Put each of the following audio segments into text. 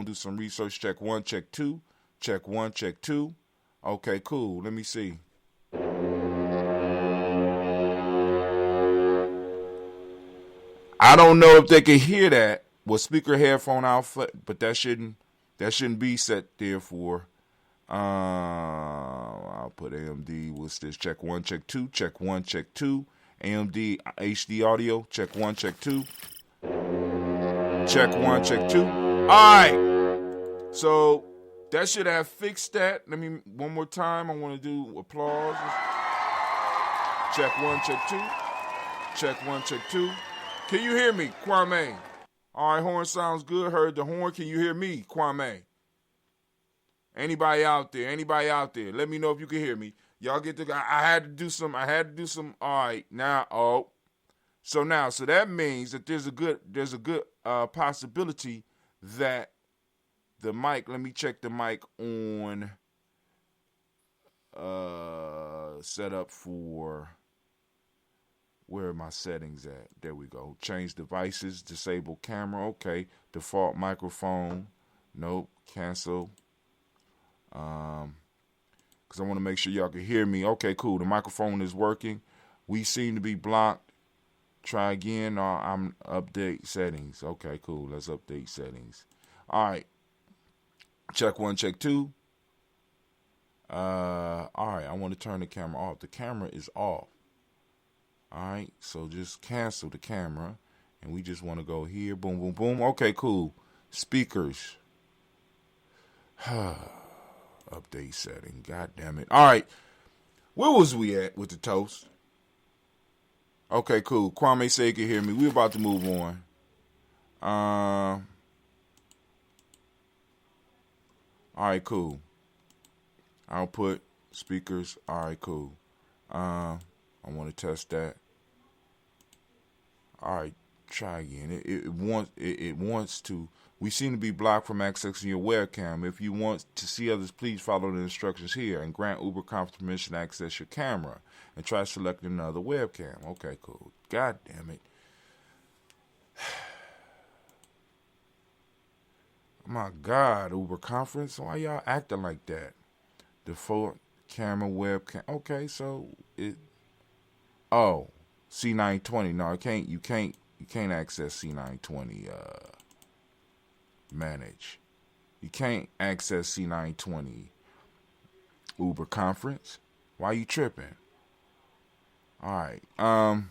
Do some research. Check one, check two. Check one, check two. Okay, cool. Let me see. I don't know if they can hear that with speaker headphone outfit, but that shouldn't be set there for. I'll put AMD. What's this? Check one, check two. Check one, check two. AMD HD audio. Check one, check two. Check one, check two. All right. So that should have fixed that. Let me one more time. I want to do applause. Check one, check two. Check one, check two. Can you hear me, Kwame? All right, horn sounds good. Heard the horn. Can you hear me, Kwame? Anybody out there? Anybody out there? Let me know if you can hear me. Y'all get the. I had to do some. All right, now. So that means that there's a good possibility that the mic. Let me check the mic on. Set up for. Where are my settings at? There we go. Change devices, disable camera. Okay. Default microphone. Nope. Cancel. Because I want to make sure y'all can hear me. Okay, cool. The microphone is working. We seem to be blocked. Try again. I'm update settings. Okay, cool. Let's update settings. All right. Check one, check two. All right. I want to turn the camera off. The camera is off. All right, so just cancel the camera, and we just want to go here. Boom, boom, boom. Okay, cool. Speakers. Update setting. God damn it. All right, where was we at with the toast? Okay, cool. Kwame said he could hear me. We're about to move on. All right, cool. Output, speakers. All right, cool. I want to test that. All right, try again. It wants to. We seem to be blocked from accessing your webcam. If you want to see others, please follow the instructions here and grant Uber Conference permission to access your camera and try selecting another webcam. Okay, cool. God damn it. My God, Uber Conference. Why y'all acting like that? Default camera webcam. Okay, so it. Oh, C920. No, you can't access C920 manage. You can't access C920 Uber conference. Why you tripping? All right.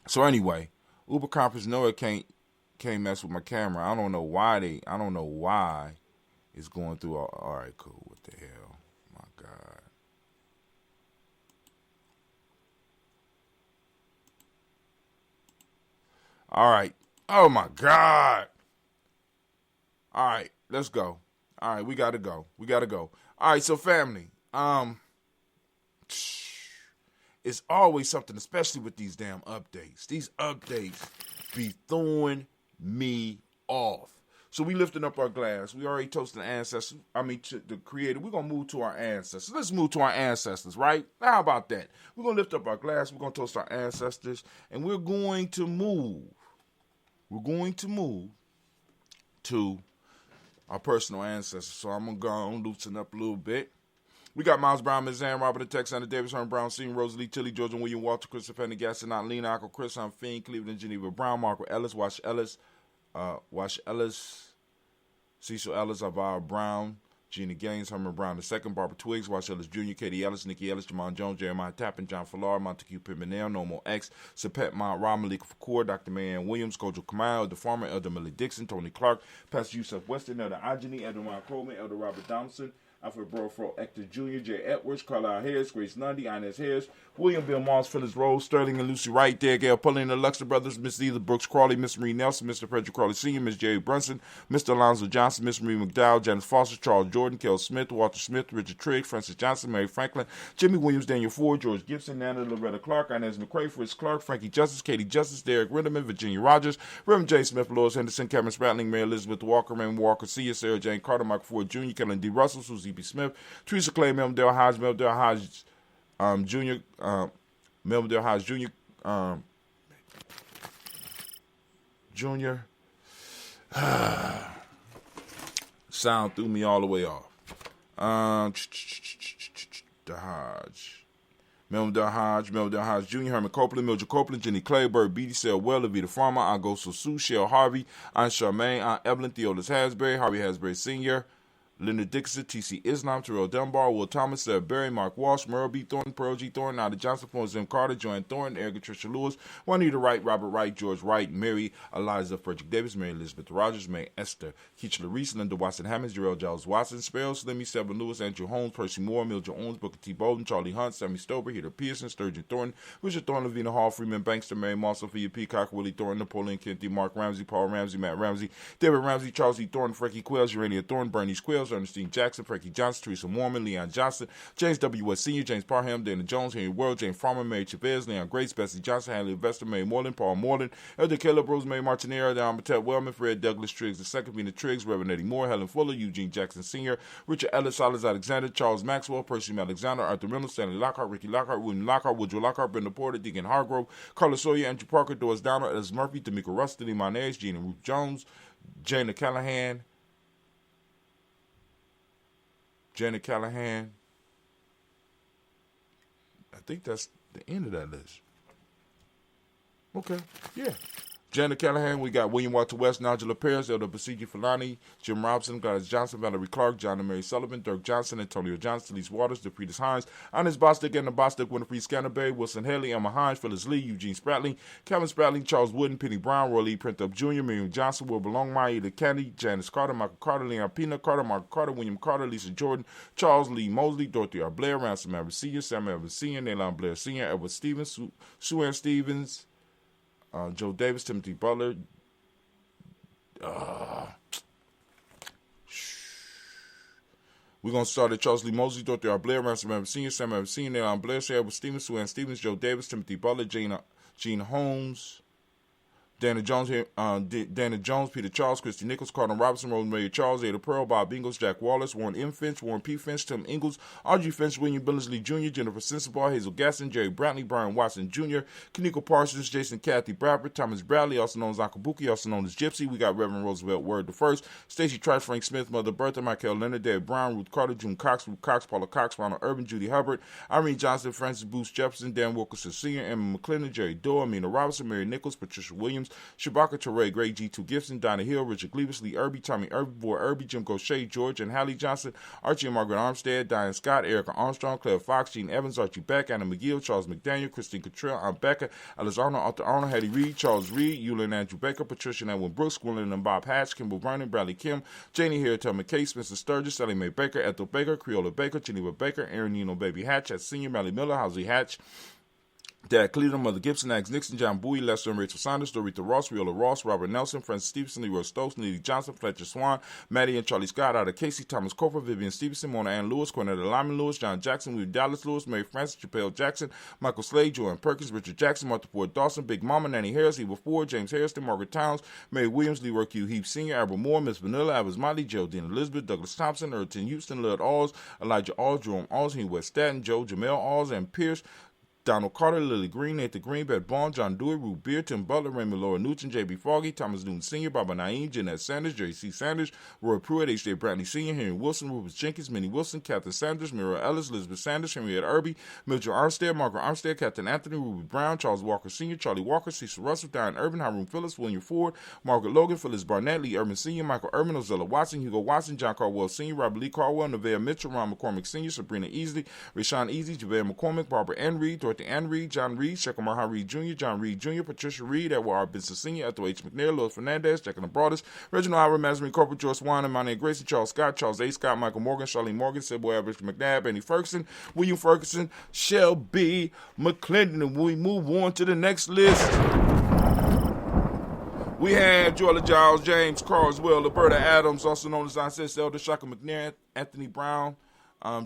So anyway, Uber conference no it can't mess with my camera. I don't know why it's going through all right, cool. What the hell? My God. All right. Oh, my God. All right. Let's go. All right. We got to go. All right. So, family. It's always something, especially with these damn updates. These updates be throwing me off. So we lifting up our glass. We already toasted the ancestors. To the creator. We're going to move to our ancestors. Let's move to our ancestors, right? How about that? We're going to lift up our glass. We're going to toast our ancestors. And we're going to move. We're going to move to our personal ancestors. So I'm going to go and loosen up a little bit. We got Miles Brown, Ms. Ann, Robert the Texander, Davis, Herman Brown, Sean, Rosalie, Tilly, George, and William Walter, Christopher, Fanny, Gaston, Lena, Uncle Chris, I'm Fiend, Cleveland, Geneva Brown, Margaret Ellis, Wash Ellis, Cecil Ellis, Avara Brown, Gina Gaines, Herman Brown II, Barbara Twiggs, Wash Ellis Jr., Katie Ellis, Nikki Ellis, Jamon Jones, Jeremiah Tappan, John Fallar, Montague Pimenel, Normal X, Sapet Mount Ra, Malika Fakour, Dr. Marianne Williams, Kojo Kamal, The Farmer, Elder Millie Dixon, Tony Clark, Pastor Yusuf Weston, Elder Ajani, Elder Ron Coleman, Elder Robert Thompson, Alfred Brofro, Hector Jr., Jay Edwards, Carlisle Harris, Grace Lundy, Inez Harris, William Bill Moss, Phyllis Rose, Sterling and Lucy Wright, there, Gail Pulling, the Luxor Brothers, Miss Either Brooks Crawley, Miss Marie Nelson, Mr. Frederick Crawley Sr., Miss Jerry Brunson, Mr. Alonzo Johnson, Miss Marie McDowell, Janice Foster, Charles Jordan, Kel Smith, Walter Smith, Richard Trigg, Francis Johnson, Mary Franklin, Jimmy Williams, Daniel Ford, George Gibson, Nana Loretta Clark, Inez McCrae, Fritz Clark, Frankie Justice, Katie Justice, Derek Ritterman, Virginia Rogers, Reverend J. Smith, Lois Henderson, Kevin Spratling, Mary Elizabeth Walker, Raymond Walker Sr., Sarah Jane Carter, Michael Ford Jr., Kellen D. Russell, Susie B. Smith, Teresa Clay, Melville Hodge, Jr., Melville Hodge Jr., Jr. sound threw me all the way off. The Hodge. Melvin Hodge Jr., Herman Copeland, Mildred Copeland, Jenny Clayburg, B.D. Sell Weller, Vita Farmer, Aunt Sue, Shell Harvey, Aunt Charmaine, Aunt Evelyn, Theodis Hasbury, Harvey Hasbury Sr., Linda Dixon, T.C. Islam, Terrell Dunbar, Will Thomas, Seth Berry, Mark Walsh, Merle B. Thornton, Pearl G. Thornton, Nada Johnson, Florence M. Carter, Joanne Thornton, Erica Tricia Lewis, Juanita Wright, Robert Wright, George Wright, Mary Eliza Frederick Davis, Mary Elizabeth Rogers, May Esther, Keachla Reese, Linda Watson Hammonds, Jarrell Giles Watson, Sparrow, Slimmy, Seven Lewis, Andrew Holmes, Percy Moore, Mildred Owens, Booker T. Bolden, Charlie Hunt, Sammy Stover, Heather Pearson, Sturgeon Thornton, Richard Thornton, Lavina Hall, Freeman Bankster, Mary Moss, Sophia Peacock, Willie Thornton, Napoleon Kennedy, Mark Ramsey, Paul Ramsey, Matt Ramsey, David Ramsey, Charles E. Thornton, Frankie Quails, Urania Thornton, Bernice Quails, Ernestine Jackson, Frankie Johnson, Teresa Mormon, Leon Johnson, James W. West Sr., James Parham, Dana Jones, Henry World, James Farmer, Mary Chavez, Leon Grace, Bessie Johnson, Hanley Investor, Mary Moreland, Paul Moreland, Elder Caleb, Rosemary Martinera, Don Patet Wellman, Fred Douglas Triggs, the second Vina Triggs, Reverend Eddie Moore, Helen Fuller, Eugene Jackson Sr., Richard Ellis, Silas Alexander, Charles Maxwell, Percy Alexander, Arthur Reynolds, Stanley Lockhart, Ricky Lockhart, William Lockhart, Woodrow Lockhart, Brenda Porter, Deacon Hargrove, Carlos Sawyer, Andrew Parker, Doris Donald, Ellis Murphy, D'Amico Rusty, Monez, Gina Ruth Jones, Jana Callahan, I think that's the end of that list. Okay, yeah. Janet Callahan, we got William Walter West, Nigel Paris, Elder Basiji Fulani, Jim Robson, Gladys Johnson, Valerie Clark, John and Mary Sullivan, Dirk Johnson, Antonio Johnson, Elise Waters, DePretis Hines, Ines Bostic, Anna Bostic, Winifred Scanterbury, Wilson Haley, Emma Hines, Phyllis Lee, Eugene Spratley, Kevin Spratley, Charles Wooden, Penny Brown, Roy Lee Printup Jr., Miriam Johnson, Wilbur Longmire, Eda Candy, Janice Carter, Michael Carter, Leon Pina Carter, Mark Carter, William Carter, Lisa Jordan, Charles Lee Mosley, Dorothy R. Blair, Ransom Evans Sr., Sam Evans Sr., Naylon Blair Sr., Edward Stevens, Sue Ann Stevens, Joe Davis, Timothy Butler, we're going to start at Charles Lee Mosley, Dorothy R. Blair, Ransom Evans Sr., Sam Evans Sr., Naylon Blair, Edward Stevens, Sue Ann Stevens, Joe Davis, Timothy Butler, Gene Holmes, Dana Jones, Peter Charles, Christy Nichols, Carter Robinson, Rosemary Charles, Ada Pearl, Bob Ingles, Jack Wallace, Warren M. Finch, Warren P. Finch, Tim Ingles, Audrey Finch, William Billingsley Jr., Jennifer Sensabaugh, Hazel Gasson, Jerry Brantley, Brian Watson Jr., Kaneko Parsons, Jason Kathy Bradford, Thomas Bradley, also known as Uncle Buki, also known as Gypsy. We got Reverend Roosevelt Word I, Stacey Trice, Frank Smith, Mother Bertha, Michael Leonard, Dave Brown, Ruth Carter, June Cox, Ruth Cox, Paula Cox, Ronald Urban, Judy Hubbard, Irene Johnson, Francis Booth Jefferson, Dan Wilkerson Sr., Emma McClendon, Jerry Doe, Amina Robinson, Mary Nichols, Patricia Williams, Shabaka Ray, Greg G2 Gibson, Donna Hill, Richard Gleavis, Lee Irby, Tommy Irby, Boy Irby, Jim Gaucher, George and Hallie Johnson, Archie and Margaret Armstead, Diane Scott, Erica Armstrong, Claire Fox, Gene Evans, Archie Beck, Anna McGill, Charles McDaniel, Christine Cottrell, Aunt Becca, Alice Arnold, Arthur Arnold, Hattie Reed, Charles Reed, Eula and Andrew Baker, Patricia and Edwin Brooks, Gwendolyn and Bob Hatch, Kimball Vernon, Bradley Kim, Janie Harriet McKay, Spencer Sturgis, Sally Mae Baker, Ethel Baker, Creola Baker, Geneva Baker, Aaron Nino Baby Hatch, at Senior, Mally Miller, Housley Hatch, Dad Cleveland, Mother Gibson, Ags Nixon, John Bowie, Lester and Rachel Saunders, Dorita Ross, Riola Ross, Robert Nelson, Francis Stevenson, Leroy Stokes, Neely Johnson, Fletcher Swan, Maddie and Charlie Scott, Ada Casey, Thomas Cofer, Vivian Stevenson, Mona Ann Lewis, Cornetta Lyman Lewis, John Jackson, William Dallas Lewis, Mary Francis, Chappelle Jackson, Michael Slade, Joanne Perkins, Richard Jackson, Martha Ford Dawson, Big Mama, Nanny Harris, Eva Ford, James Harrison, Margaret Towns, Mary Williams, Leroy Q. Heath Sr., Albert Moore, Miss Vanilla, Albert Motley, Geraldine Elizabeth, Douglas Thompson, Erton Houston, Lud Alls, Elijah Alls, Jerome Alls, Henry West Staten, Joe Jamel Alls, and Pierce, Donald Carter, Lily Green, Nathan Green, Beth Bond, John Dewey, Ruth Beer, Tim Butler, Raymond Laura Newton, J.B. Foggy, Thomas Newton Sr., Baba Naeem, Jeanette Sanders, J.C. Sanders, Roy Pruitt, H.J. Brantley Sr., Henry Wilson, Rufus Jenkins, Minnie Wilson, Catherine Sanders, Mira Ellis, Elizabeth Sanders, Henriette Irby, Mildred Armstead, Margaret Armstead, Captain Anthony, Ruby Brown, Charles Walker Sr., Charlie Walker, Cecil Russell, Diane Urban, Hiram Phillips, William Ford, Margaret Logan, Phyllis Barnett, Lee Urban Sr., Michael Urban, Ozella Watson, Hugo Watson, John Caldwell Sr., Robert Lee Caldwell, Nevaeh Mitchell, Ron McCormick Sr., Sabrina Easley, Rashawn Easy, JaVale McCormick, Barbara Ann Reed, Dorothy Ann Reed, John Reed, Shekamar Reed Jr., John Reed Jr., Patricia Reed, Edward R. Benson Sr., Ethel H. McNair, Louis Fernandez, Jack and the Broadest, Reginald Howard, Mazarine Corporate, Joyce Wine, Imani Grayson, Charles Scott, Charles A. Scott, Michael Morgan, Charlene Morgan, Sidboy Average McNabb, Andy Ferguson, William Ferguson, Shelby McClendon. And we move on to the next list. We have Joella Giles, James Carswell, Roberta Adams, also known as Ancestor Elder, Shaka McNair, Anthony Brown,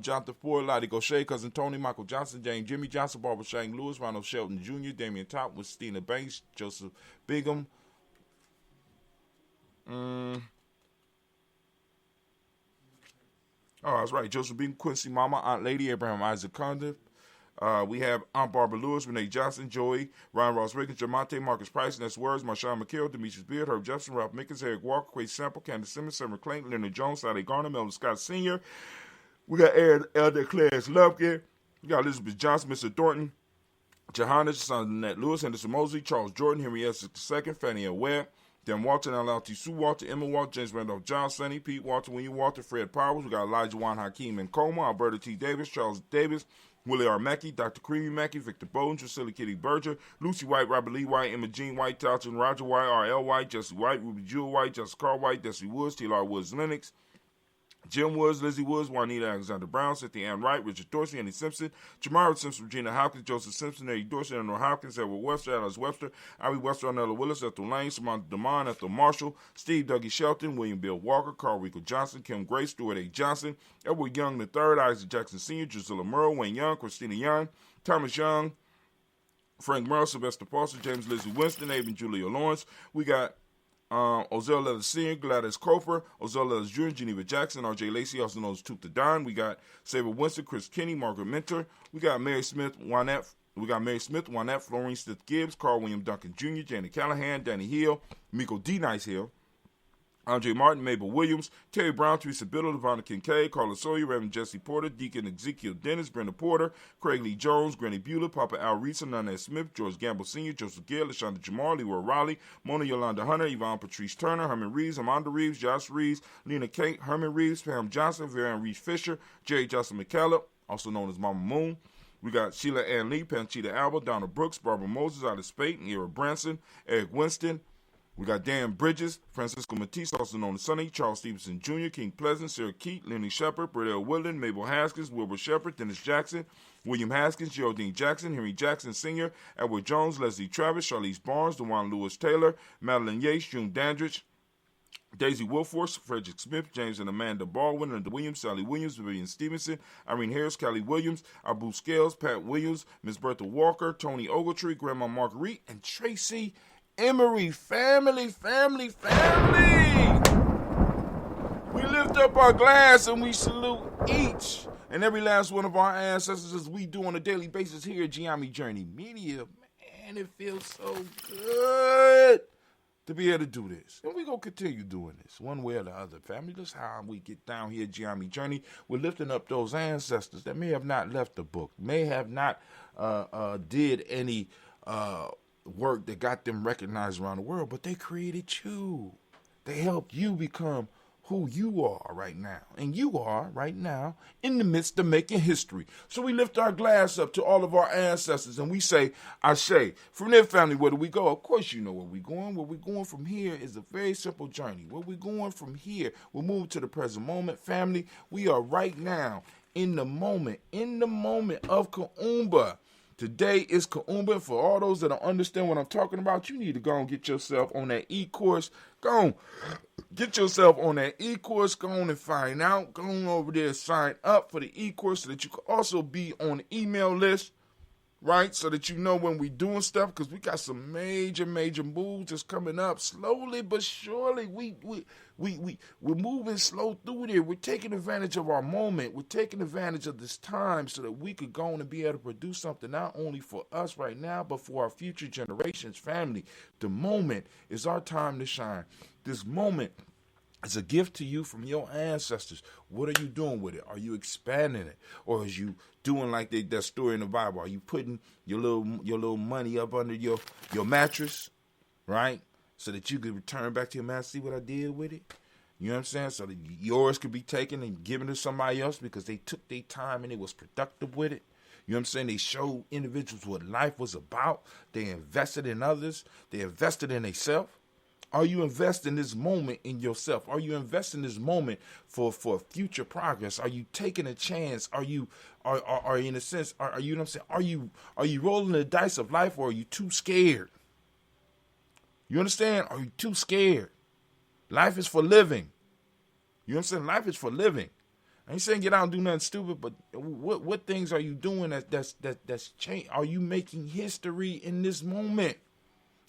Jonathan Ford, Lottie Gaucher, Cousin Tony, Michael Johnson, James Jimmy Johnson, Barbara Shane Lewis, Ronald Shelton Jr., Damian Top, Christina Banks, Joseph Bingham. Oh, that's right. Joseph Bingham, Quincy Mama, Aunt Lady, Abraham Isaac Condon, We have Aunt Barbara Lewis, Renee Johnson, Joey, Ryan Ross Riggins, Jamonte, Marcus Price, Ness Words, Marshawn McHale, Demetrius Beard, Herb Jefferson, Ralph Mickens, Eric Walker, Quay Sample, Candace Simmons, Sam McClain, Leonard Jones, Sade Garner, Melvin Scott Sr. We got Elder Clarence Lupke. We got Elizabeth Johnson, Mr. Thornton, Johannes, son Nat Lewis, Henderson Mosley, Charles Jordan, Henry Essex II, Fannie L. Webb, Dan Walton, L.T. Sue Walter, Emma Walter, James Randolph John, Sonny, Pete Walter, William Walter, Fred Powers. We got Elijah Juan Hakeem and Coma, Alberta T. Davis, Charles Davis, Willie R. Mackey, Dr. Creamy Mackey, Victor Bowden, Drusilla Kitty Berger, Lucy White, Robert Lee White, Emma Jean White, Talton Roger White, R.L. White, Jesse White, Ruby Jewel White, Jessica Carl White, Desi Woods, T.L.R. Woods Lennox, Jim Woods, Lizzie Woods, Juanita Alexander Brown, Cynthia Ann Wright, Richard Dorsey, Andy Simpson, Jamara Simpson, Regina Hopkins, Joseph Simpson, Eddie Dorsey, Eleanor Hopkins, Edward Webster, Alice Webster, Ivy Webster, Arnella Willis, Ethel Lane, Samantha DeMond, Ethel Marshall, Steve Dougie Shelton, William Bill Walker, Carl Rico Johnson, Kim Grace, Stuart A. Johnson, Edward Young III, Isaac Jackson Sr., Drusilla Merle, Wayne Young, Christina Young, Thomas Young, Frank Merle, Sylvester Foster, James Lizzie Winston, Abe and Julia Lawrence. We got Ozell Leathers Sr., Gladys Cofer, Ozell Leathers Jr., Geneva Jackson, R.J. Lacey, also known as Tooth the Don. We got Saber Winston, Chris Kinney, Margaret Mentor. We got Mary Smith, Juanette, Florine Smith Gibbs, Carl William Duncan Jr., Janet Callahan, Danny Hill, Miko D. Nice Hill, Andre Martin, Mabel Williams, Terry Brown, Teresa Biddle, Devonna Kincaid, Carla Sawyer, Reverend Jesse Porter, Deacon Ezekiel Dennis, Brenda Porter, Craig Lee Jones, Granny Bueller, Papa Al Reesa, Nana Smith, George Gamble Sr., Joseph Gill, LaShonda Jamar, Leroy Raleigh, Mona Yolanda Hunter, Yvonne Patrice Turner, Herman Reeves, Amanda Reeves, Josh Reeves, Lena Kate, Herman Reeves, Pam Johnson, Varian Reeves Fisher, Jerry Johnson McCallum, also known as Mama Moon. We got Sheila Ann Lee, Panchita Alba, Donna Brooks, Barbara Moses, Alice Spate, Era Branson, Eric Winston. We got Dan Bridges, Francisco Matisse, also known as Sonny, Charles Stevenson Jr., King Pleasant, Sarah Keat, Lenny Shepard, Burdell Woodland, Mabel Haskins, Wilbur Shepard, Dennis Jackson, William Haskins, Geraldine Jackson, Henry Jackson Sr., Edward Jones, Leslie Travis, Charlize Barnes, DeJuan Lewis Taylor, Madeline Yates, June Dandridge, Daisy Wilforce, Frederick Smith, James and Amanda Baldwin, Linda Williams, Sally Williams, Vivian Stevenson, Irene Harris, Callie Williams, Abu Scales, Pat Williams, Miss Bertha Walker, Tony Ogletree, Grandma Marguerite, and Tracy Emery. Family. We lift up our glass and we salute each and every last one of our ancestors as we do on a daily basis here at Gye-Nyame Journey Media. Man, it feels so good to be able to do this. And we're going to continue doing this one way or the other. Family, that's how we get down here at Gye-Nyame Journey. We're lifting up those ancestors that may have not left the book, may have not did any work that got them recognized around the world, but they created you. They helped you become who you are right now. And you are right now in the midst of making history. So we lift our glass up to all of our ancestors and we say, Ashe. From their family, where do we go? Of course you know where we're going. Where we're going from here is a very simple journey. Where we're going from here, we'll move to the present moment. Family, we are right now in the moment of Kuumba. Today is Kuumba. For all those that don't understand what I'm talking about, you need to go and get yourself on that e-course. Go on, get yourself on that e-course. Go on and find out. Go on over there, sign up for the e-course so that you can also be on the email list, right? So that you know when we're doing stuff, because we got some major moves that's coming up. Slowly but surely, we're moving slow through there. We're taking advantage of our moment. We're taking advantage of this time so that we could go on and be able to produce something not only for us right now, but for our future generations. Family, the moment is our time to shine. This moment is a gift to you from your ancestors. What are you doing with it? Are you expanding it? Or is you doing like that story in the Bible? Are you putting your little money up under your mattress, right? So that you could return back to your master, see what I did with it? You know what I'm saying? So that yours could be taken and given to somebody else because they took their time and it was productive with it. You know what I'm saying? They showed individuals what life was about. They invested in others. They invested in themselves. Are you investing this moment in yourself? Are you investing this moment for future progress? Are you taking a chance? Are you in a sense, are you know what I'm saying? Are you rolling the dice of life, or are you too scared? You understand? Are you too scared? Life is for living. You know what I'm saying? Life is for living. I ain't saying get out and do nothing stupid, but what things are you doing that's change? Are you making history in this moment?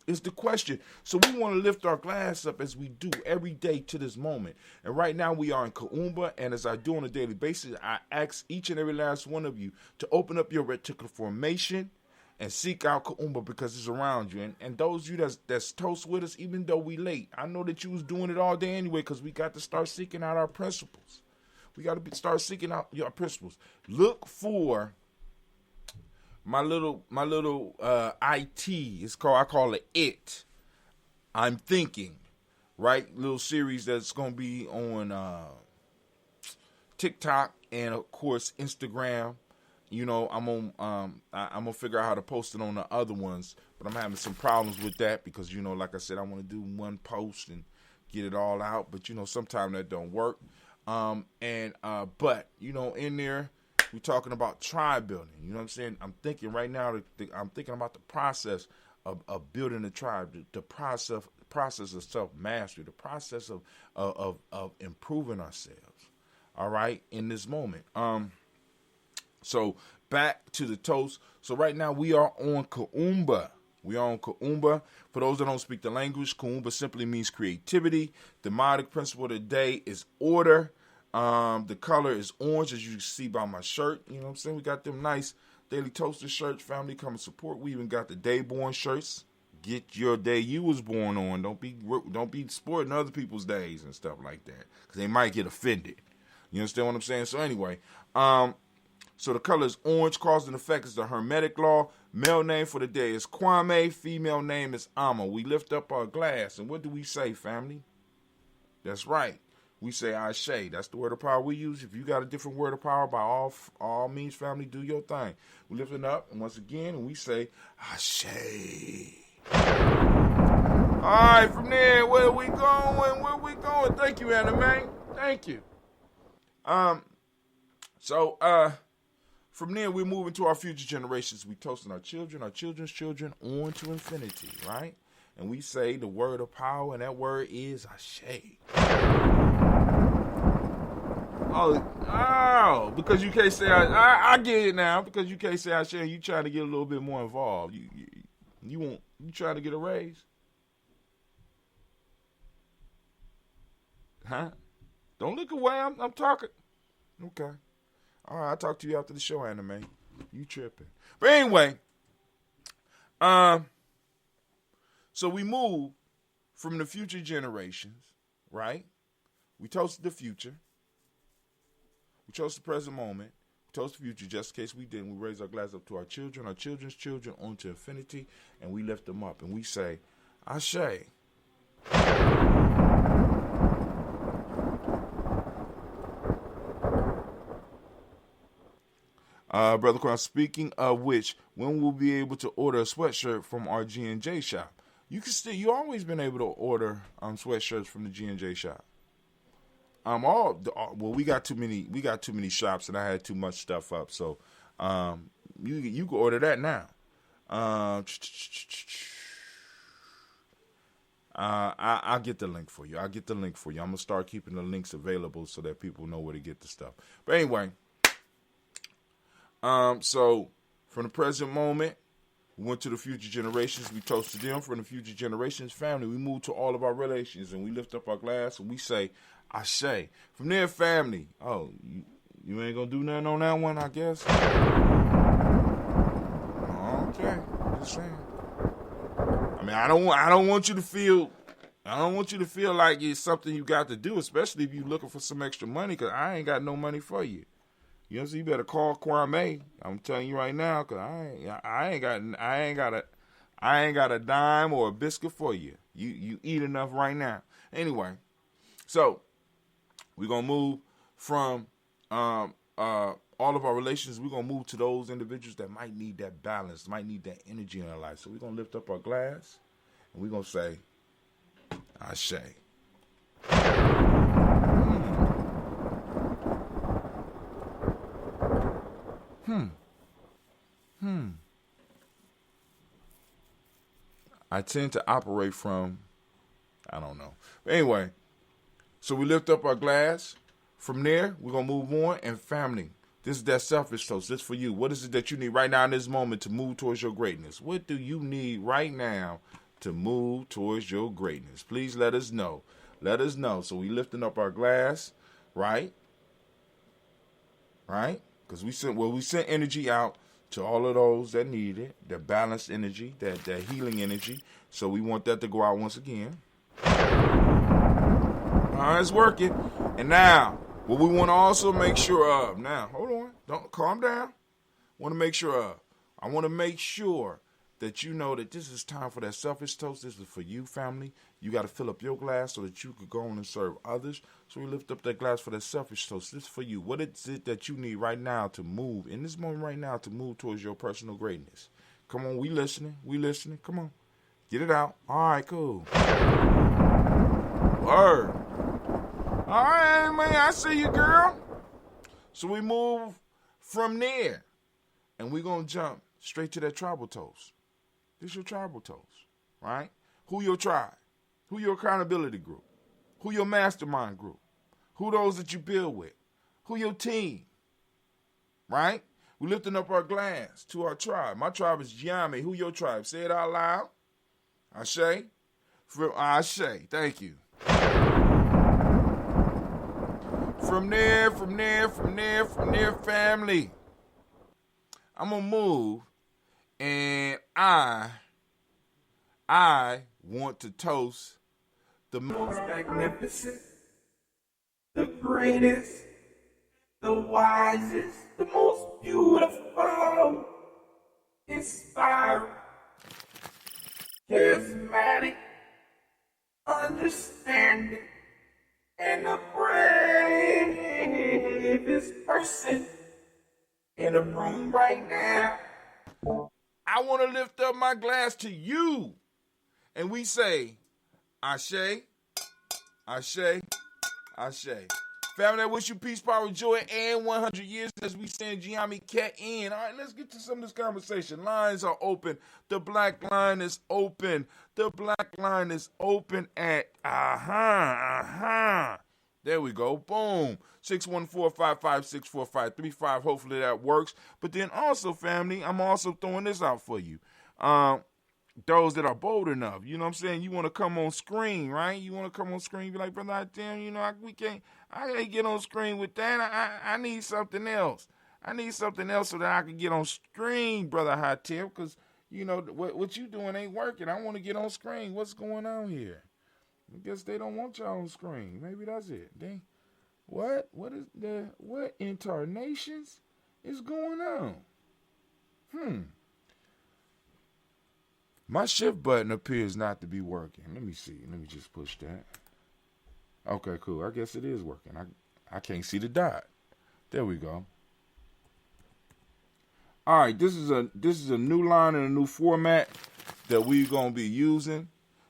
is the question. So we want to lift our glass up as we do every day to this moment. And right now we are in Kuumba, and as I do on a daily basis, I ask each and every last one of you to open up your reticular formation and seek out Kuumba because it's around you. And those of you that's toast with us, even though we late, I know that you was doing it all day anyway because we got to start seeking out our principles. We got to start seeking out your principles. Look for my little IT. It's called, I call it It. I'm Thinking, right? Little series that's going to be on TikTok and, of course, Instagram. You know, I'm gonna figure out how to post it on the other ones, but I'm having some problems with that because, you know, like I said, I want to do one post and get it all out, but, you know, sometimes that don't work. But, you know, in there, we're talking about tribe building. You know what I'm saying? I'm thinking right now, I'm thinking about the process of building a tribe, the process of self-mastery, the process of improving ourselves, all right, in this moment. So back to the toast. So right now we are on Kuumba. We are on Kuumba. For those that don't speak the language, Kuumba simply means creativity. The mnemonic principle of the day is order. The color is orange, as you can see by my shirt. You know what I'm saying? We got them nice Daily Toaster shirts. Family come and support. We even got the day born shirts. Get your day you was born on. Don't be sporting other people's days and stuff like that, because they might get offended. You understand what I'm saying? So anyway, so the color is orange. Cause and effect is the Hermetic law. Male name for the day is Kwame. Female name is Amma. We lift up our glass. And what do we say, family? That's right. We say Ashe. That's the word of power we use. If you got a different word of power, by all means, family, do your thing. We lift it up, and once again, and we say Ashe. All right, from there, where are we going? Thank you, Anime. Thank you. From there, we're moving to our future generations. We toasting our children's children, on to infinity, right? And we say the word of power, and that word is Ashe. Oh, because you can't say, I get it now, because you can't say Ashe, you trying to get a little bit more involved. You trying to get a raise? Huh? Don't look away, I'm talking. Okay. All right, I'll talk to you after the show, Anime. You tripping. But anyway, so we move from the future generations, right? We toasted the future. We toast the present moment. We toast the future just in case we didn't. We raise our glass up to our children's children, onto infinity, and we lift them up. And we say, Ashe. Brother Crown, speaking of which, when we'll be able to order a sweatshirt from our G&J shop? You always been able to order sweatshirts from the G&J shop. We got too many shops, and I had too much stuff up. So, you can order that now. I'll get the link for you. I'm gonna start keeping the links available so that people know where to get the stuff. But anyway. So from the present moment, we went to the future generations. We toasted them. From the future generations, family, we moved to all of our relations, and we lift up our glass and we say, Ashe. From there, family. Oh, you ain't gonna do nothing on that one, I guess. Okay, just saying. I mean, I don't want you to feel like it's something you got to do, especially if you're looking for some extra money, because I ain't got no money for you. You know, so you better call Kwame. I'm telling you right now, cause I ain't got a dime or a biscuit for you. You eat enough right now. Anyway, so we're gonna move from all of our relations. We're gonna move to those individuals that might need that balance, might need that energy in their life. So we're gonna lift up our glass and we're gonna say, Ashe. I tend to operate from, I don't know. But anyway, so we lift up our glass. From there, we're going to move on. And family, this is that selfish toast. This for you. What is it that you need right now in this moment to move towards your greatness? What do you need right now to move towards your greatness. Please let us know. Let us know. So we lifting up our glass, right? Right? Because we sent energy out to all of those that need it, that balanced energy, that healing energy. So we want that to go out once again. All right, it's working. And now, what we want to also make sure of. Now, hold on. Don't calm down. Want to make sure of. I want to make sure that you know that this is time for that selfish toast. This is for you, family. You got to fill up your glass so that you could go on and serve others. So we lift up that glass for that selfish toast. This is for you. What is it that you need right now to move, in this moment right now, to move towards your personal greatness? Come on, we listening. We listening. Come on. Get it out. All right, cool. Word. All right, man, I see you, girl. So we move from there, and we're going to jump straight to that tribal toast. This your tribal toast, right? Who your tribe? Who your accountability group? Who your mastermind group? Who those that you build with? Who your team, right? We lifting up our glass to our tribe. My tribe is Gye-Nyame. Who your tribe? Say it out loud. Ashe. Ashe. Thank you. From there, family. I'm going to move, and I want to toast the most magnificent, the greatest, the wisest, the most beautiful, inspiring, charismatic, understanding, and the bravest person in the room right now. I want to lift up my glass to you. And we say, Ashe, Ashe, Ashe. Family, I wish you peace, power, joy, and 100 years as we send Gye-Nyame Cat in. All right, let's get to some of this conversation. Lines are open. The black line is open. The black line is open at, There we go. Boom. 614-556-4535. Hopefully that works. But then also, family, I'm also throwing this out for you. Those that are bold enough, you know what I'm saying? You want to come on screen, right? You want to come on screen, be like, brother, I can't get on screen with that. I need something else. I need something else so that I can get on screen, brother High-Tip, because, you know, what you doing ain't working. I want to get on screen. What's going on here? I guess they don't want y'all on screen. Maybe that's it. What incarnations is going on? My shift button appears not to be working. Let me see. Let me just push that. Okay, cool. I guess it is working. I can't see the dot. There we go. All right, this is a new line and a new format that we're gonna be using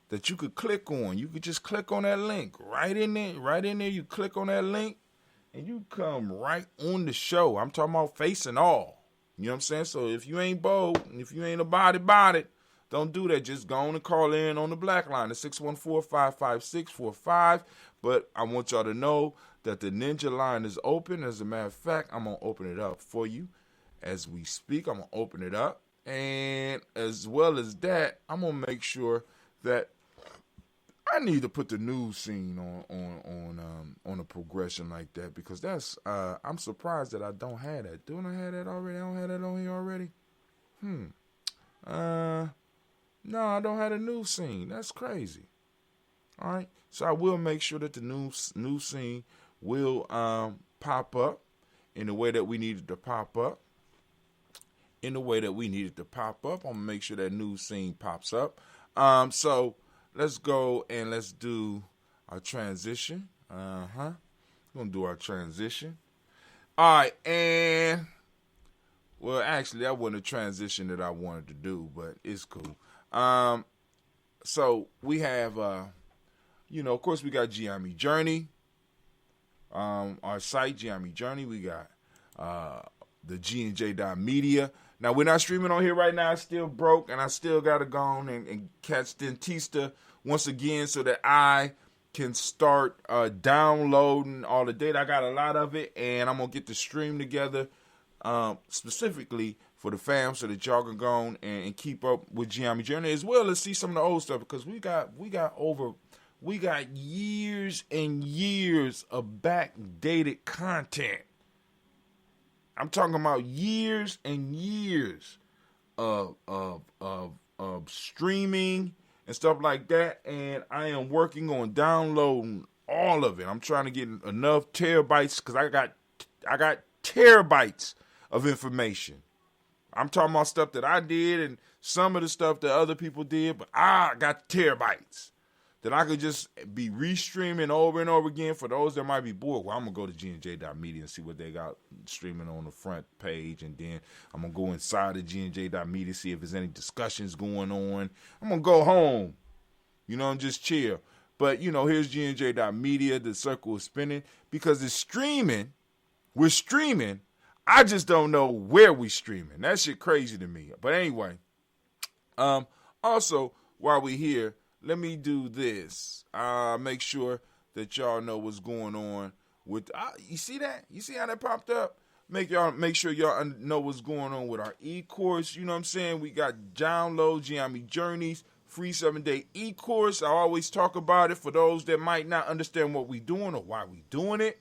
that you could click on. You could just click on that link right in there. Right in there, you click on that link and you come right on the show. I'm talking about face and all. You know what I'm saying? So if you ain't bold and if you ain't about it, don't do that. Just go on and call in on the black line at 614-556-45. But I want y'all to know that the ninja line is open. As a matter of fact, I'm going to open it up for you as we speak. I'm going to open it up. And as well as that, I'm going to make sure that I need to put the news scene on a progression like that, because that's I'm surprised that I don't have that. Don't I have that already? I don't have that on here already? No, I don't have a news scene. That's crazy. All right. So I will make sure that the news scene will pop up in the way that we need it to pop up. I'm going to make sure that news scene pops up. So let's go and let's do our transition. We're going to do our transition. All right. And, well, actually, that wasn't a transition that I wanted to do, but it's cool. So we have, of course, we got Gye-Nyame Journey, our site, Gye-Nyame Journey. We got the G&J.media. Now, we're not streaming on here right now. It's still broke, and I still got to go on and catch Dentista once again so that I can start downloading all the data. I got a lot of it, and I'm going to get the stream together specifically for the fam so that y'all can go on and keep up with Gye-Nyame Journey as well as see some of the old stuff because we got years and years of backdated content. I'm talking about years and years of streaming and stuff like that, and I am working on downloading all of it. I'm trying to get enough terabytes because I got terabytes of information. I'm talking about stuff that I did and some of the stuff that other people did, but I got terabytes that I could just be restreaming over and over again for those that might be bored. Well, I'm going to go to GNJ.media and see what they got streaming on the front page, and then I'm going to go inside of GNJ.media, see if there's any discussions going on. I'm going to go home, and just chill. But, here's GNJ.media, the circle is spinning, because it's streaming. We're streaming. I just don't know where we streaming. That shit crazy to me. But anyway, also, while we here, let me do this. Make sure that y'all know what's going on with. You see that? You see how that popped up? Make sure y'all know what's going on with our e-course. You know what I'm saying? We got download Gye-Nyame Journeys, free 7-day e-course. I always talk about it for those that might not understand what we doing or why we doing it.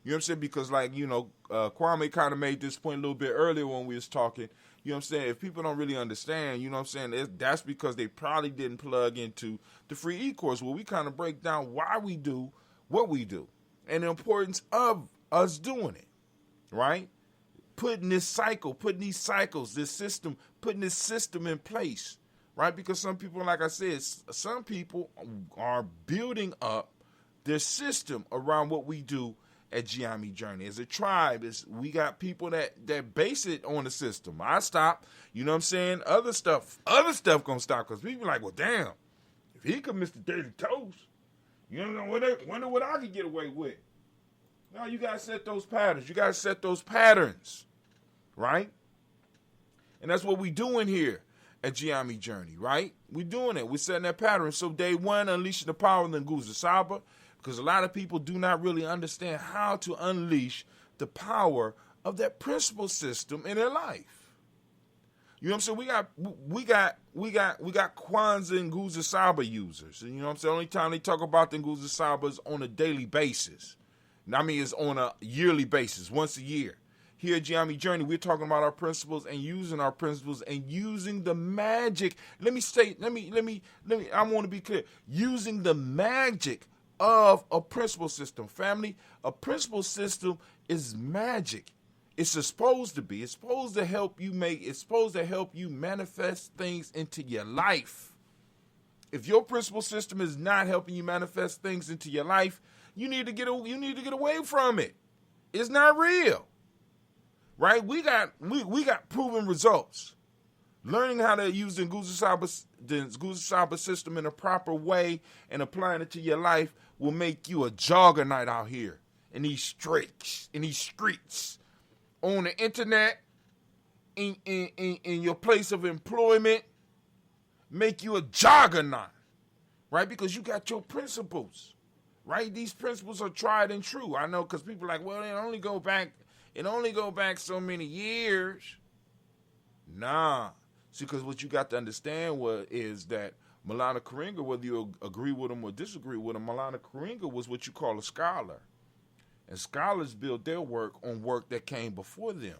You know what I'm saying? Because Kwame kind of made this point a little bit earlier when we was talking. You know what I'm saying? If people don't really understand, you know what I'm saying, that's because they probably didn't plug into the free e-course where we kind of break down why we do what we do and the importance of us doing it, right? Putting this system in place, right? Because some people, like I said, some people are building up their system around what we do at Gye-Nyame Journey. As a tribe, we got people that base it on the system. I stop, you know what I'm saying? Other stuff gonna stop because people like, well, damn, if he could miss the Daily Toast, wonder what I could get away with. No, you gotta set those patterns. Right? And that's what we doing here at Gye-Nyame Journey, right? We doing it. We're setting that pattern. So day one, unleashing the power of the Nguzo Saba. Because a lot of people do not really understand how to unleash the power of that principle system in their life. You know what I'm saying? We got Kwanzaa and Nguzo Saba users. And you know what I'm saying? The only time they talk about the Nguzo Saba is on a daily basis. It's on a yearly basis, once a year. Here at Gye-Nyame Journey, we're talking about our principles and using our principles and using the magic. I want to be clear. Using the magic of a principle system. Family, a principle system is magic. It's supposed to be. It's supposed to help you manifest things into your life. If your principle system is not helping you manifest things into your life, you need to get away from it. It's not real. Right? We got proven results. Learning how to use the Nguzo Saba system in a proper way and applying it to your life will make you a juggernaut out here in these streets, on the internet, in your place of employment. Make you a juggernaut, right? Because you got your principles, right? These principles are tried and true. I know, because people are like, well, it only go back so many years. Nah. See, because what you got to understand is that Maulana Karenga, whether you agree with him or disagree with him, Maulana Karenga was what you call a scholar. And scholars build their work on work that came before them.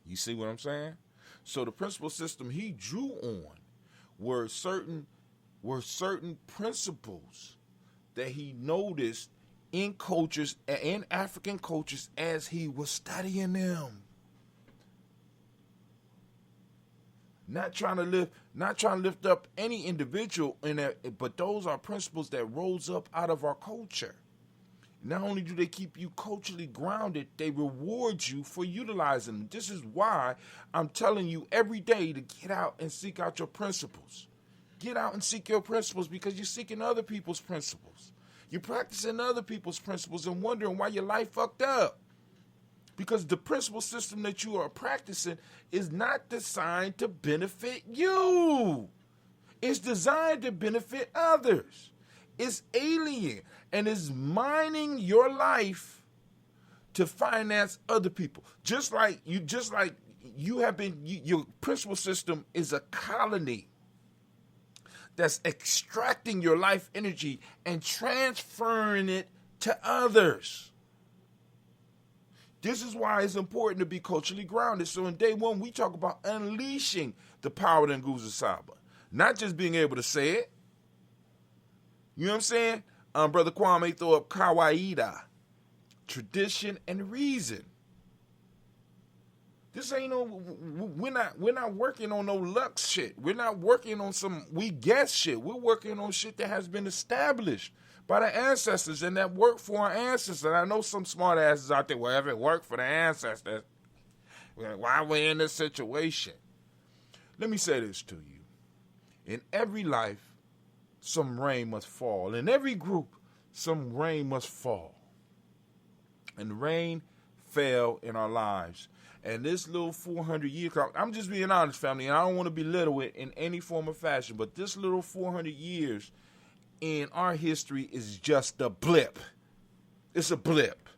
You see what I'm saying? So the principle system he drew on were certain principles that he noticed in cultures, in African cultures, as he was studying them. Not trying to lift up any individual in that, but those are principles that rose up out of our culture. Not only do they keep you culturally grounded, they reward you for utilizing them. This is why I'm telling you every day to get out and seek out your principles. Get out and seek your principles, because you're seeking other people's principles. You're practicing other people's principles and wondering why your life fucked up. Because the principle system that you are practicing is not designed to benefit you. It's designed to benefit others. It's alien and is mining your life to finance other people. Just like your principal system is a colony that's extracting your life energy and transferring it to others. This is why it's important to be culturally grounded. So in day one, we talk about unleashing the power of the Nguzo Saba. Not just being able to say it. You know what I'm saying? Brother Kwame throw up kawaida, tradition and reason. This ain't we're not working on no Lux shit. We're not working on some we guess shit. We're working on shit that has been established by the ancestors and that worked for our ancestors. And I know some smart asses out there, well, if it worked for the ancestors, why are we in this situation? Let me say this to you. In every life, some rain must fall. In every group, some rain must fall. And rain fell in our lives. And this little 400-year clock, I'm just being honest, family, and I don't want to belittle it in any form or fashion, but this little 400 years in our history is just a blip. It's a blip.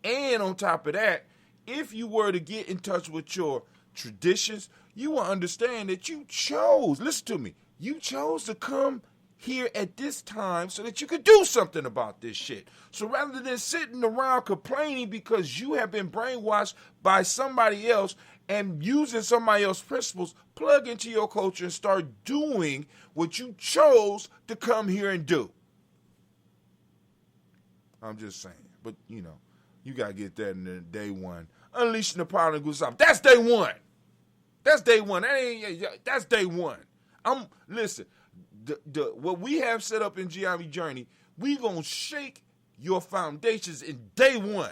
And on top of that, if you were to get in touch with your traditions, you will understand that you chose, listen to me, you chose to come here at this time so that you could do something about this shit. So rather than sitting around complaining because you have been brainwashed by somebody else and using somebody else's principles, plug into your culture and start doing what you chose to come here and do. I'm just saying. But, you know, you got to get that in the day one. Unleashing the power of the Nguzo. That's day one. That's day one. That's day one. Listen. What we have set up in Gye-Nyame Journey, we gonna shake your foundations in day one.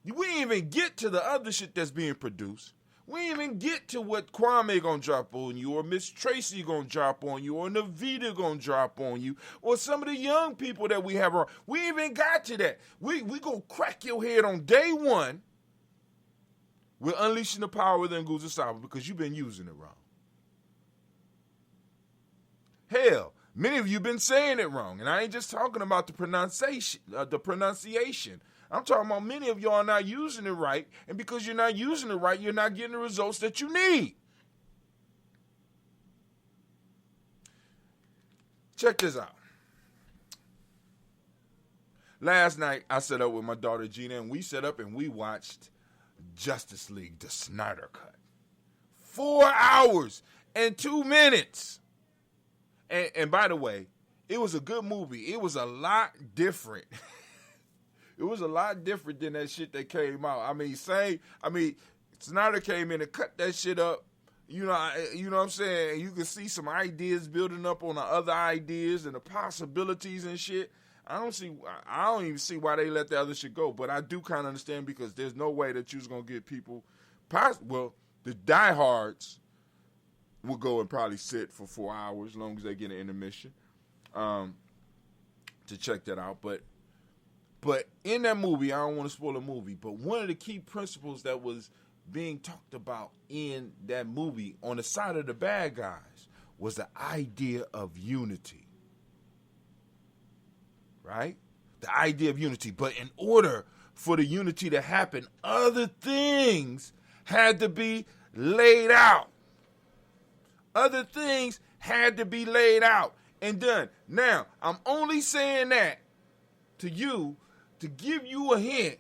We ain't even get to the other shit that's being produced. We ain't even get to what Kwame gonna drop on you, or Miss Tracy gonna drop on you, or Navita gonna drop on you, or some of the young people that we have around. We ain't even got to that. We gonna crack your head on day one. We're unleashing the power of the Nguzo Saba because you've been using it wrong. Hell, many of you been saying it wrong, and I ain't just talking about the pronunciation. I'm talking about many of y'all are not using it right, and because you're not using it right, you're not getting the results that you need. Check this out. Last night, I sat up with my daughter Gina, and we sat up and we watched Justice League, the Snyder Cut. 4 hours and 2 minutes. And by the way, it was a good movie. It was a lot different. It was a lot different than that shit that came out. Snyder came in and cut that shit up. You know what I'm saying? You can see some ideas building up on the other ideas and the possibilities and shit. I don't even see why they let the other shit go. But I do kind of understand because there's no way that you was going to get people, the diehards will go and probably sit for 4 hours as long as they get an intermission to check that out. But in that movie, I don't want to spoil the movie, but one of the key principles that was being talked about in that movie on the side of the bad guys was the idea of unity. Right? The idea of unity. But in order for the unity to happen, other things had to be laid out. Other things had to be laid out and done. Now, I'm only saying that to you to give you a hint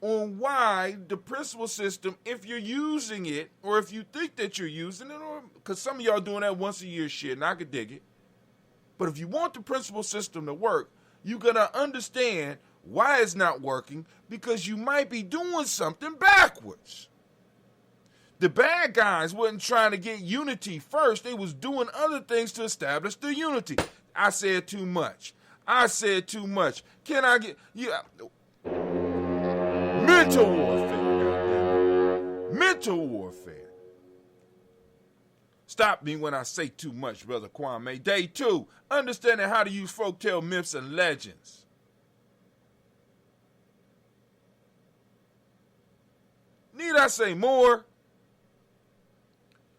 on why the principal system, if you're using it, or if you think that you're using it, or because some of y'all doing that once a year shit, and I could dig it. But if you want the principal system to work, you're going to understand why it's not working, because you might be doing something backwards. The bad guys wasn't trying to get unity first. They was doing other things to establish the unity. I said too much. Can I get... Yeah. Mental warfare. Mental warfare. Stop me when I say too much, Brother Kwame. Day 2, understanding how to use folktale myths and legends. Need I say more?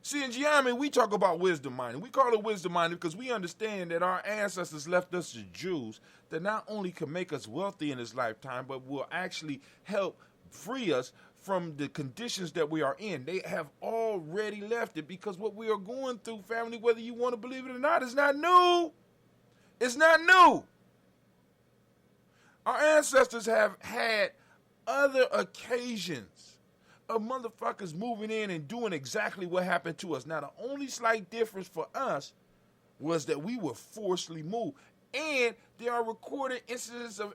See, in Gye-Nyame, we talk about wisdom mining. We call it wisdom mining because we understand that our ancestors left us as jewels that not only can make us wealthy in this lifetime, but will actually help free us from the conditions that we are in. They have already left it, because what we are going through, family, whether you want to believe it or not, is not new. It's not new. Our ancestors have had other occasions of motherfuckers moving in and doing exactly what happened to us. Now, the only slight difference for us was that we were forcibly moved. And there are recorded incidents of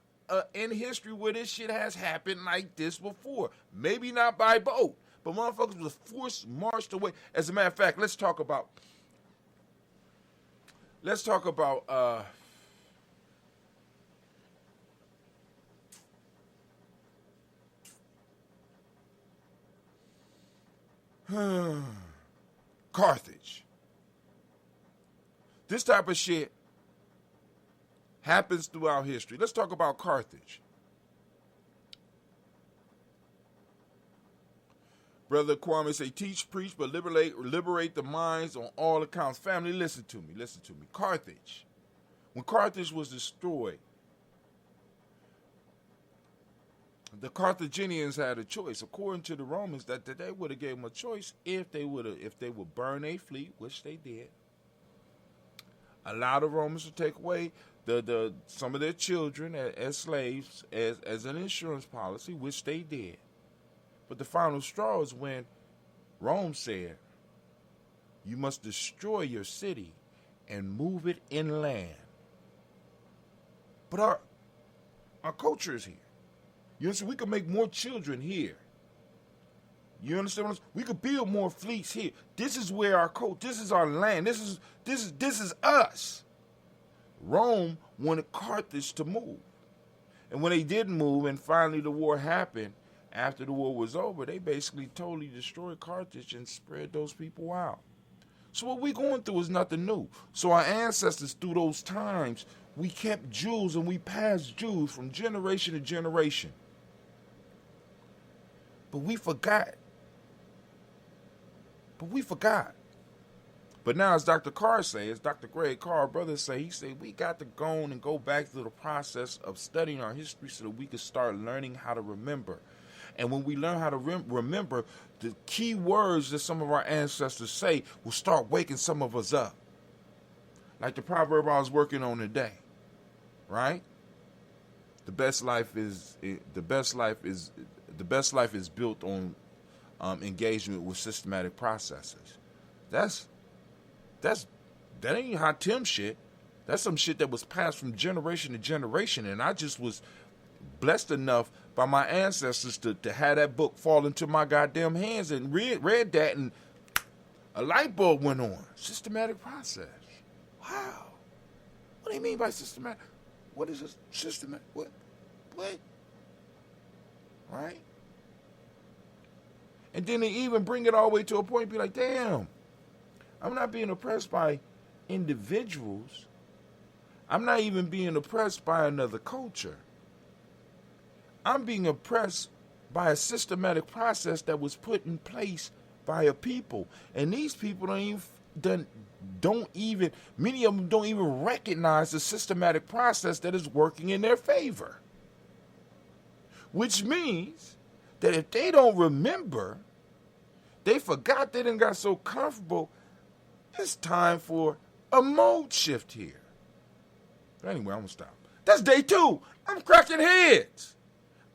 in history where this shit has happened like this before. Maybe not by boat, but motherfuckers was forced marched away. As a matter of fact, let's talk about Carthage. This type of shit happens throughout history. Let's talk about Carthage. Brother Kwame say, teach, preach, but liberate the minds on all accounts. Family, listen to me. Carthage. When Carthage was destroyed, the Carthaginians had a choice, according to the Romans, that they would have gave them a choice if they would burn a fleet, which they did. Allow the Romans to take away some of their children as slaves as an insurance policy, which they did. But the final straw is when Rome said, you must destroy your city and move it inland. But our culture is here. You understand? We could make more children here. You understand what I'm saying? We could build more fleets here. This is where our culture, this is our land. This is us. Rome wanted Carthage to move. And when they didn't move and finally the war happened, after the war was over, they basically totally destroyed Carthage and spread those people out. So what we're going through is nothing new. So our ancestors, through those times, we kept jewels and we passed jewels from generation to generation. But we forgot. But now, as Dr. Carr says, Dr. Greg Carr, brother he said, we got to go on and go back through the process of studying our history so that we can start learning how to remember. And when we learn how to remember, the key words that some of our ancestors say will start waking some of us up. Like the proverb I was working on today, right? The best life is built on engagement with systematic processes. That ain't hot Tim shit. That's some shit that was passed from generation to generation, and I just was blessed enough by my ancestors to have that book fall into my goddamn hands and read that, and a light bulb went on. Systematic process. Wow. What do you mean by systematic? What is a systematic? What? Right? And then they even bring it all the way to a point, be like, damn, I'm not being oppressed by individuals. I'm not even being oppressed by another culture. I'm being oppressed by a systematic process that was put in place by a people. And these people many of them don't even recognize the systematic process that is working in their favor. Which means that if they don't remember, they forgot, they done got so comfortable, it's time for a mode shift here. But anyway, I'm gonna stop. That's day 2. I'm cracking heads.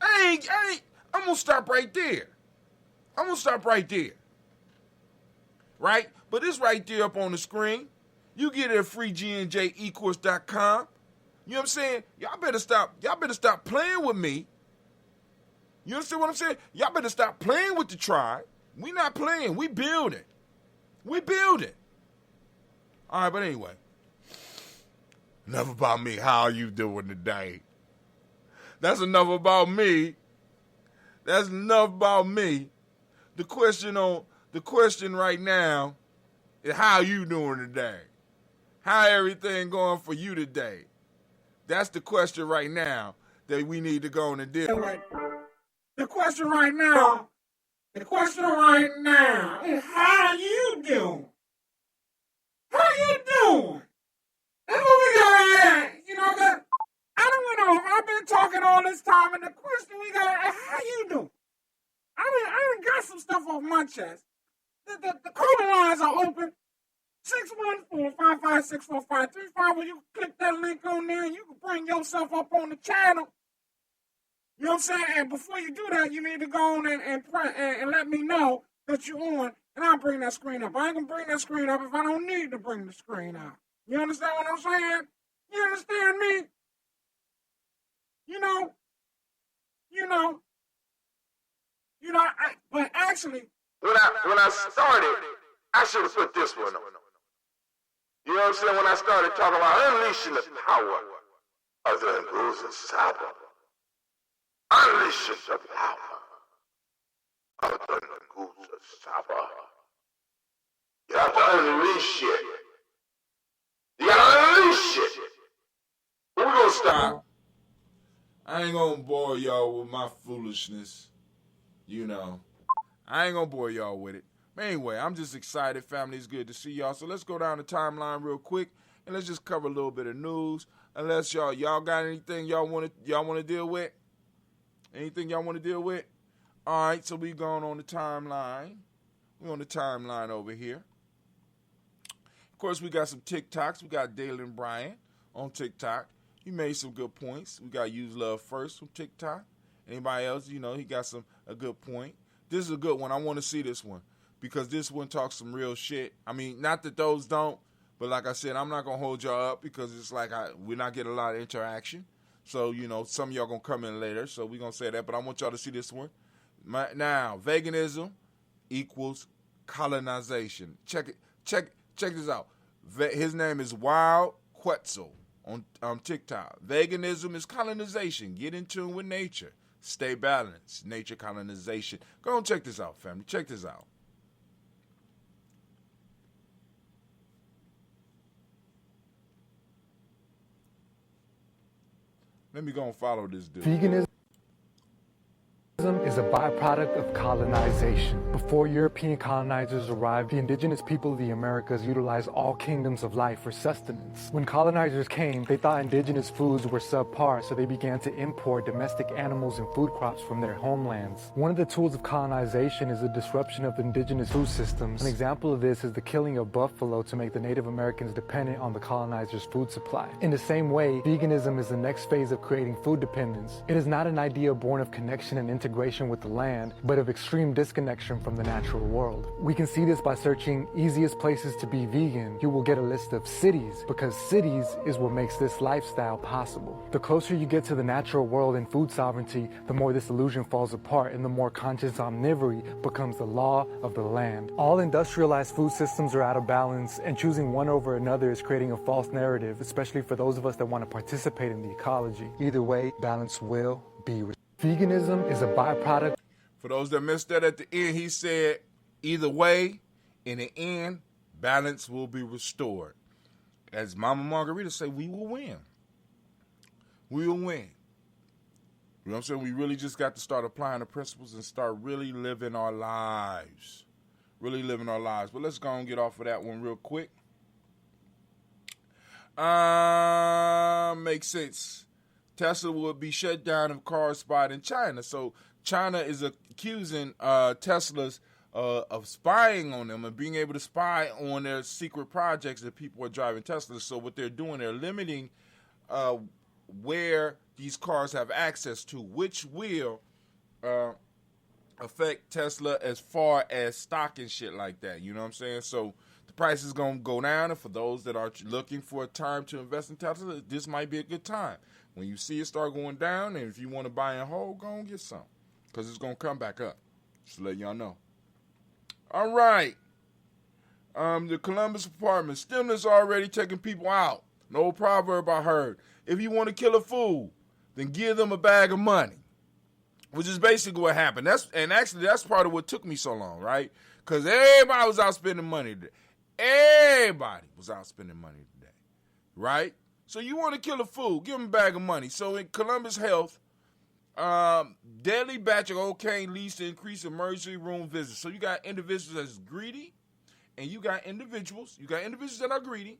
I'm gonna stop right there. Right? But it's right there up on the screen. You get it at freegnjecourse.com. You know what I'm saying? Y'all better stop playing with me. You understand what I'm saying? Y'all better stop playing with the tribe. We not playing. We building. All right, but anyway. Enough about me. How are you doing today? That's enough about me. The question right now is, how you doing today? How everything going for you today? That's the question right now that we need to go on and deal with. The question right now is, how you doing? That's what we gotta ask. You know, cause I don't know. I've been talking all this time, and the question we gotta ask, how you doing? get some stuff off my chest. The call lines are open. 614-556-4535. When you click that link on there, you can bring yourself up on the channel. You know what I'm saying? And before you do that, you need to go on and let me know that you're on, and I'll bring that screen up. I ain't going to bring that screen up if I don't need to bring the screen up. You understand what I'm saying? You understand me? But actually, when I started, I should have put this one on. You know what I'm saying? When I started talking about unleashing the power of the Nguzo Saba, unleashing the power of the Nguzo Saba, you have to unleash it. You gotta unleash it. We're gonna stop. I ain't gonna bore y'all with my foolishness. I ain't gonna bore y'all with it. But anyway, I'm just excited. Family, it's good to see y'all. So let's go down the timeline real quick and let's just cover a little bit of news. Unless y'all got anything y'all want to deal with? Anything y'all want to deal with? All right, so we going on the timeline. We're on the timeline over here. Of course, we got some TikToks. We got Dalen Bryant on TikTok. He made some good points. We got Use Love First from TikTok. Anybody else, he got a good point. This is a good one. I want to see this one because this one talks some real shit. I mean, not that those don't, but like I said, I'm not going to hold y'all up because it's like we're not getting a lot of interaction. So, some of y'all going to come in later, so we're going to say that. But I want y'all to see this one. Now, veganism equals colonization. Check this out. His name is Wild Quetzal on TikTok. Veganism is colonization. Get in tune with nature. Stay balanced. Nature colonization. Go and check this out, family. Check this out. Let me go and follow this dude. Veganism is a byproduct of colonization. Before European colonizers arrived, the indigenous people of the Americas utilized all kingdoms of life for sustenance. When colonizers came, they thought indigenous foods were subpar, so they began to import domestic animals and food crops from their homelands. One of the tools of colonization is the disruption of indigenous food systems. An example of this is the killing of buffalo to make the Native Americans dependent on the colonizers' food supply. In the same way, veganism is the next phase of creating food dependence. It is not an idea born of connection and integration with the land, but of extreme disconnection from the natural world. We can see this by searching easiest places to be vegan. You will get a list of cities, because cities is what makes this lifestyle possible. The closer you get to the natural world and food sovereignty, the more this illusion falls apart and the more conscious omnivory becomes the law of the land. All industrialized food systems are out of balance, and choosing one over another is creating a false narrative, especially for those of us that want to participate in the ecology. Either way, balance will be restored. Veganism is a byproduct. For those that missed that at the end, he said, either way, in the end, balance will be restored. As Mama Margarita said, we will win. We will win. You know what I'm saying? We really just got to start applying the principles and start really living our lives. Really living our lives. But let's go and get off of that one real quick. Makes sense. Tesla would be shut down if cars spotted in China. So China is accusing Teslas of spying on them and being able to spy on their secret projects that people are driving Teslas. So what they're doing, they're limiting where these cars have access to, which will affect Tesla as far as stock and shit like that. You know what I'm saying? So the price is going to go down. And for those that are looking for a time to invest in Tesla, this might be a good time. When you see it start going down, and if you want to buy in whole, go and get some. Because it's going to come back up. Just to let y'all know. All right. The Columbus apartment. Stimulus already taking people out. An old proverb I heard. If you want to kill a fool, then give them a bag of money. Which is basically what happened. That's part of what took me so long, right? Because everybody was out spending money today. Everybody was out spending money today. Right? So you want to kill a fool, give him a bag of money. So in Columbus Health, deadly batch of cocaine leads to increased emergency room visits. So you got individuals that's greedy, and you got individuals that are greedy,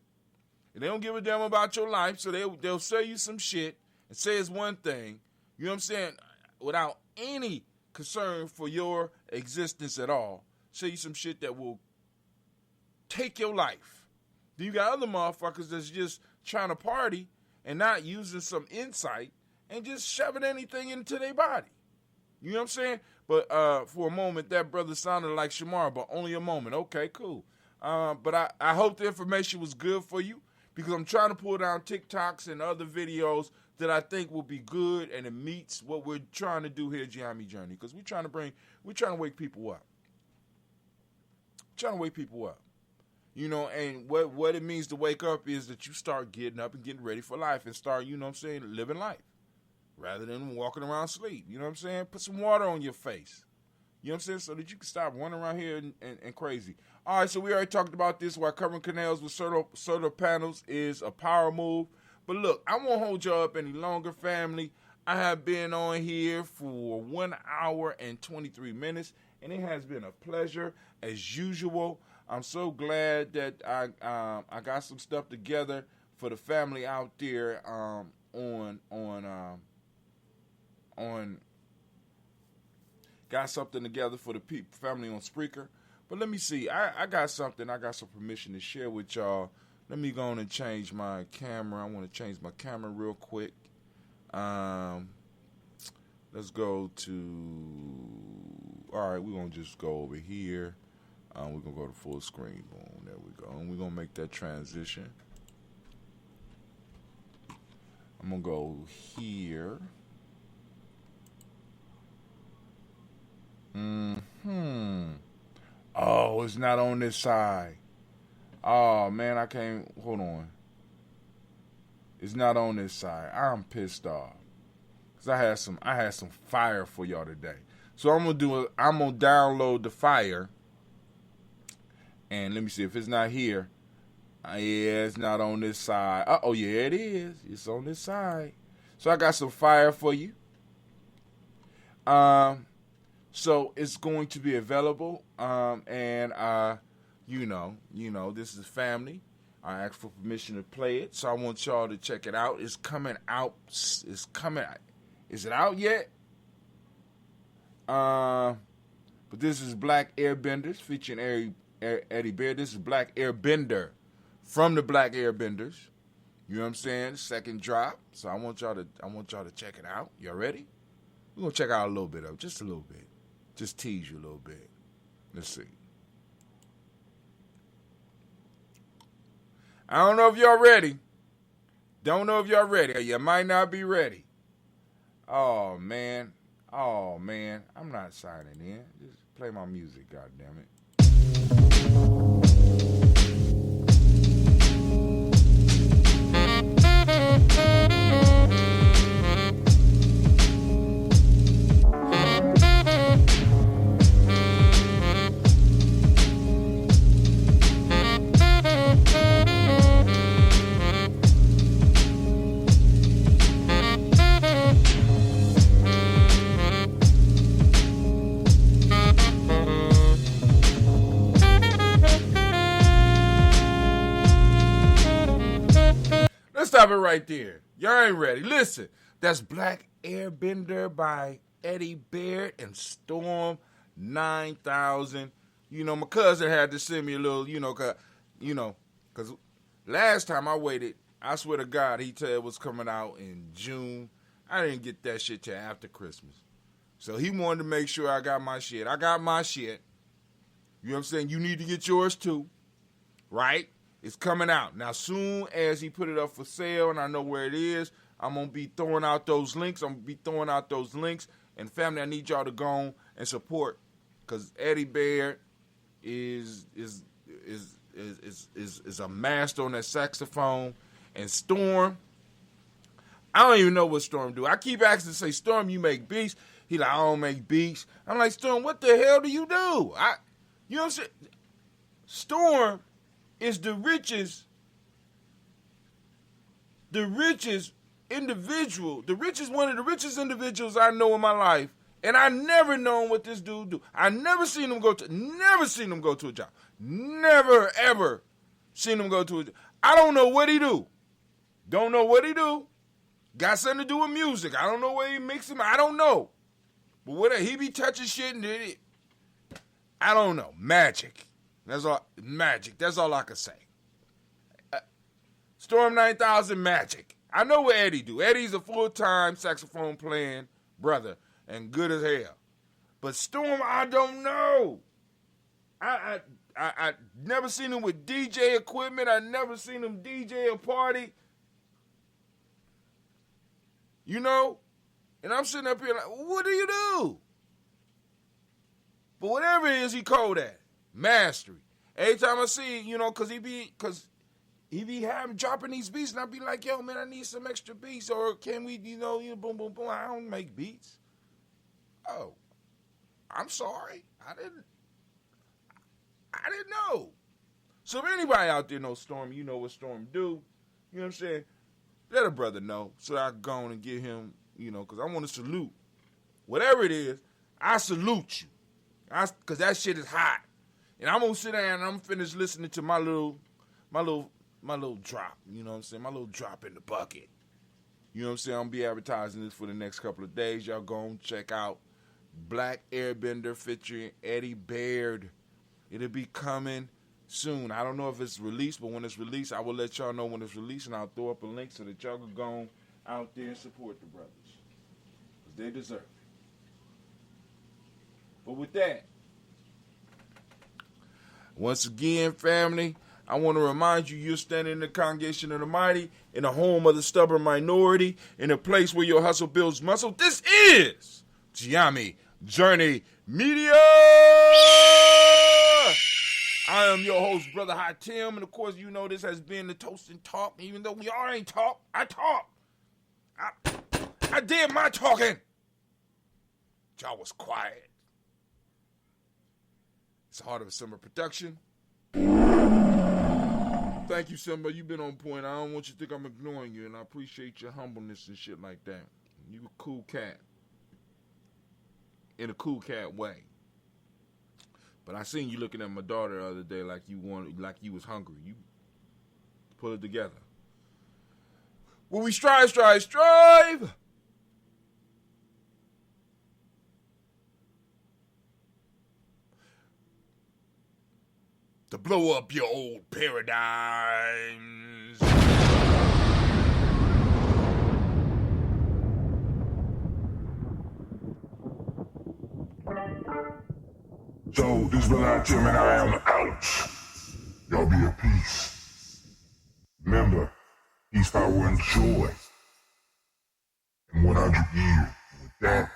and they don't give a damn about your life, so they'll sell you some shit and say it's one thing, you know what I'm saying, without any concern for your existence at all. Show you some shit that will take your life. Then you got other motherfuckers that's just trying to party and not using some insight and just shoving anything into their body. You know what I'm saying? But for a moment, that brother sounded like Shamar, but only a moment. Okay, cool. But I hope the information was good for you, because I'm trying to pull down TikToks and other videos that I think will be good and it meets what we're trying to do here at Gye-Nyame Journey, because we're trying to wake people up. Trying to wake people up. You know, and what it means to wake up is that you start getting up and getting ready for life and start, you know what I'm saying, living life rather than walking around sleep. You know what I'm saying? Put some water on your face. You know what I'm saying? So that you can stop running around here and crazy. All right, so we already talked about this, why covering canals with solar panels is a power move. But look, I won't hold y'all up any longer, family. I have been on here for 1 hour and 23 minutes, and it has been a pleasure as usual. I'm so glad that I got some stuff together for the family out there got something together for the family on Spreaker. But let me see. I got something. I got some permission to share with y'all. Let me go on and change my camera. I want to change my camera real quick. Let's go to... All right, we're going to just go over here. We're going to go to full screen. Boom, there we go. And we're going to make that transition. I'm going to go here. Oh, it's not on this side. Oh, man, I can't. Hold on. It's not on this side. I'm pissed off. Because I had some fire for y'all today. So I'm going to download the fire. And let me see if it's not here. Yeah, it's not on this side. Oh, yeah, it is. It's on this side. So I got some fire for you. So it's going to be available. You know, this is family. I asked for permission to play it. So I want y'all to check it out. It's coming out. It's coming out. Is it out yet? But this is Black Airbenders featuring Eddie Bear. This is Black Airbender from the Black Airbenders. You know what I'm saying? Second drop. So I want y'all to check it out. Y'all ready? We're gonna check out a little bit of it, just a little bit. Just tease you a little bit. Let's see. I don't know if y'all ready. Don't know if y'all ready. You might not be ready. Oh man. I'm not signing in. Just play my music, goddammit. Stop it right there. Y'all ain't ready. Listen, that's Black Airbender by Eddie Baird and Storm 9000. You know, my cousin had to send me a little, because last time I waited, I swear to God, he said it was coming out in June. I didn't get that shit till after Christmas. So he wanted to make sure I got my shit. I got my shit. You know what I'm saying? You need to get yours too. Right? It's coming out. Now, soon as he put it up for sale and I know where it is, I'm going to be throwing out those links. And family, I need y'all to go on and support, because Eddie Baird is a master on that saxophone. And Storm, I don't even know what Storm do. I keep asking to say, Storm, you make beats. He like, I don't make beats. I'm like, Storm, what the hell do you do? You know what I'm saying? Storm is the richest individual, one of the richest individuals I know in my life, and I never known what this dude do. I never seen him go to a job. Never, ever seen him go to a job. I don't know what he do. Don't know what he do. Got something to do with music. I don't know where he mix him. I don't know. But whatever, he be touching shit and then I don't know. Magic. That's all. Magic. That's all I can say. Storm 9000 magic. I know what Eddie do. Eddie's a full-time saxophone playing brother and good as hell. But Storm, I don't know. I never seen him with DJ equipment. I never seen him DJ a party. You know? And I'm sitting up here like, what do you do? But whatever it is, he cold at it. Mastery. Every time I see, you know, cause he be having dropping these beats, and I be like, yo, man, I need some extra beats, or can we, boom, boom, boom. I don't make beats. Oh, I'm sorry, I didn't know. So if anybody out there knows Storm, you know what Storm do. You know what I'm saying? Let a brother know so I can go on and get him, because I want to salute. Whatever it is, I salute you. Because that shit is hot. And I'm going to sit down and I'm finished listening to my little drop. You know what I'm saying? My little drop in the bucket. You know what I'm saying? I'm going to be advertising this for the next couple of days. Y'all go and check out Black Airbender featuring Eddie Baird. It'll be coming soon. I don't know if it's released, but when it's released, I will let y'all know when it's released, and I'll throw up a link so that y'all can go out there and support the brothers. Because they deserve it. But with that, once again, family, I want to remind you, you're standing in the congregation of the mighty, in the home of the stubborn minority, in a place where your hustle builds muscle. This is Gye-Nyame Journey Media. I am your host, Brother Hot Tim, and of course, you know this has been the Toast and Talk. Even though we all ain't talk, I talk. I did my talking. Y'all was quiet. It's a Heart of a Summer production. Thank you, Simba. You've been on point. I don't want you to think I'm ignoring you, and I appreciate your humbleness and shit like that. You a cool cat. In a cool cat way. But I seen you looking at my daughter the other day like you was hungry. You pull it together. Will we strive? To blow up your old paradigms. So, this is Brother Tim and I am out. Y'all be at peace. Remember, peace, power, and joy. In 100 years. With that,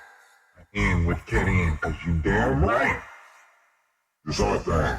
I end with Cat In, cause you damn right. It's our thing.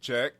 Check.